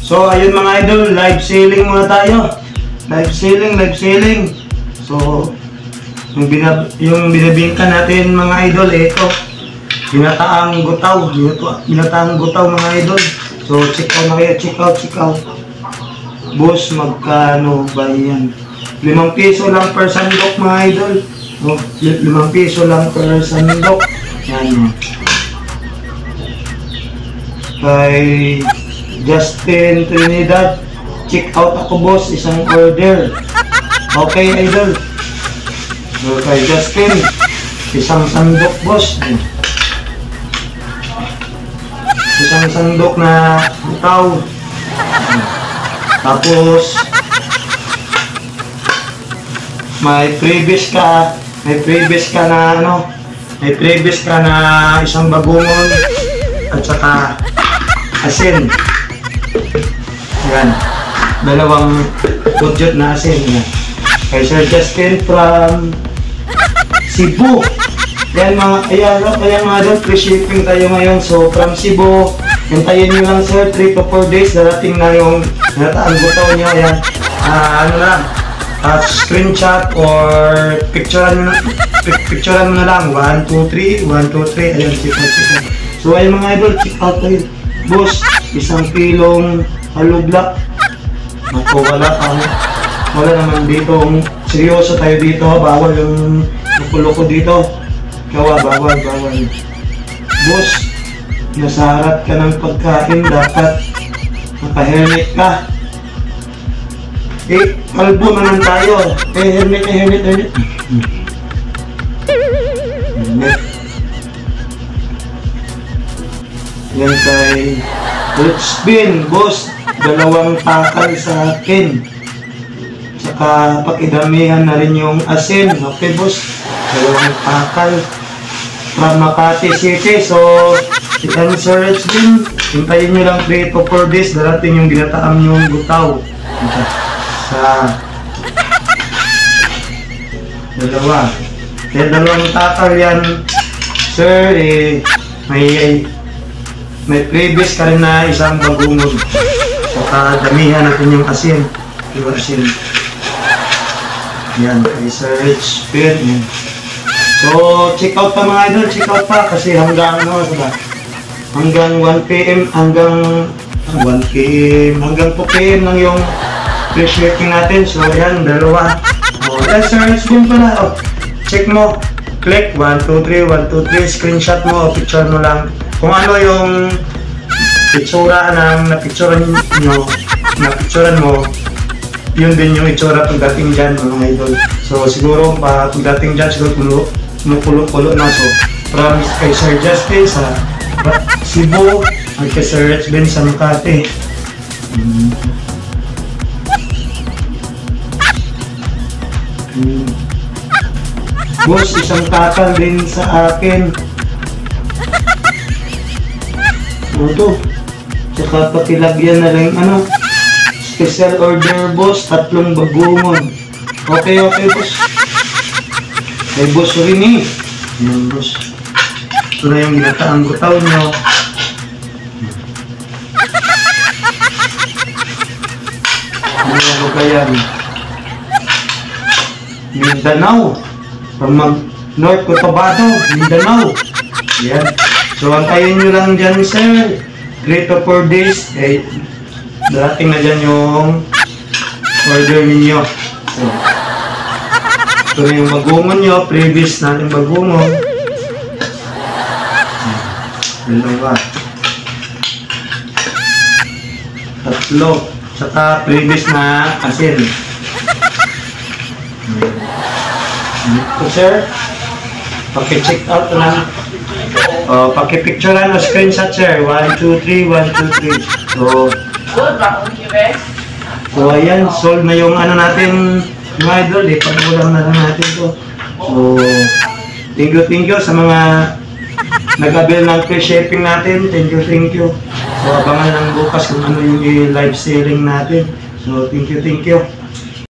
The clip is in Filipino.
So ayun mga idol, live selling muna tayo. Live selling. So yung binibingka natin mga idol, ito binataang gutaw. Binataang gutaw mga idol. So check out na kayo, check out. Boss, magkano ba yan? 5 piso lang per sandok mga idol. 5 piso lang per sandok. Yan. Kay Justin Trinidad, check out ako boss, isang order. Okay idol. So kay Justin, isang sandok boss. Isang sandok na butaw. Tapos may previous ka na ano, may previous ka na isang bagungon at saka asin. Yan, dalawang budget na asin. Kay Sir Justin from Cebu. Yan mga doon, free shipping tayo ngayon. So from Cebu, hintayin nyo lang sir, 3 to 4 days, darating na yung nataang butaw nyo. Yan, ano na lang, screenshot or picturean mo na lang, 1, 2, 3, ayan, check out. So ayun mga idol, check out tayo. Boss, 1 kilong halubla. Ako, wala naman dito, seryoso tayo dito, bawal yung loko dito. Bawal. Boss, nasa harap ka ng pagkain, dapat naka-helmet ka. Kalbo naman tayo. Helmet. Yan kay Rich Bin, boss, 2 takal sa akin. Saka pakidamihan na rin yung asin. Okay boss, 2 takal from Makati City. So yan Sir Rich Bin, hintayin nyo lang 3 to 4 days, darating yung ginataang yung butaw. Sa 2. Kaya 2 takal yan sir, may previous ka rin na isang bagungon. Saka damihan natin yung asin. Yung asin. Yan, kay Sir Rich Bin. So, check out pa mga idol, check out pa kasi hanggang 1 PM, hanggang 2 PM lang yung free shipping natin. So, yan, 2. Yan, Sir Rich Bin pala. Check mo, click 1, 2, 3, screenshot mo, picture mo lang. Kung ano yung itsura ng napicturan mo, yun din yung itsura pagdating dyan mga idol. So siguro pagdating dyan, siguro kumukulo na. So from kay Sir Justin sa Cebu at kay Sir Rich Bin sa Makati. Boss, 1 takal din sa akin. Ito. Tsaka pakilagyan na rin special order boss, 3 bagungon. Okay boss. May boss rin Yan boss. Ito na yung ginataang gutaw nyo. Ano ba yan? Mindanao. From North Cotabato, Mindanao. Yan. So, antayin nyo lang dyan, sir. 3 to 4 days. Darating na dyan yung order ninyo. So, ito na yung bagungon nyo. Previous natin bagungon. 2. 3. Saka previous na asin. Ito, sir. Paki-check out lang. Paki-picturean o screenshot sir. 1, 2, 3, 1, 2, 3. So ayan, sold na yung natin mga idol. Pag-ulang na lang natin to. So thank you sa mga nag-avail ng free shipping natin. Thank you. So abangan lang bukas kung ano yung live selling natin. So thank you.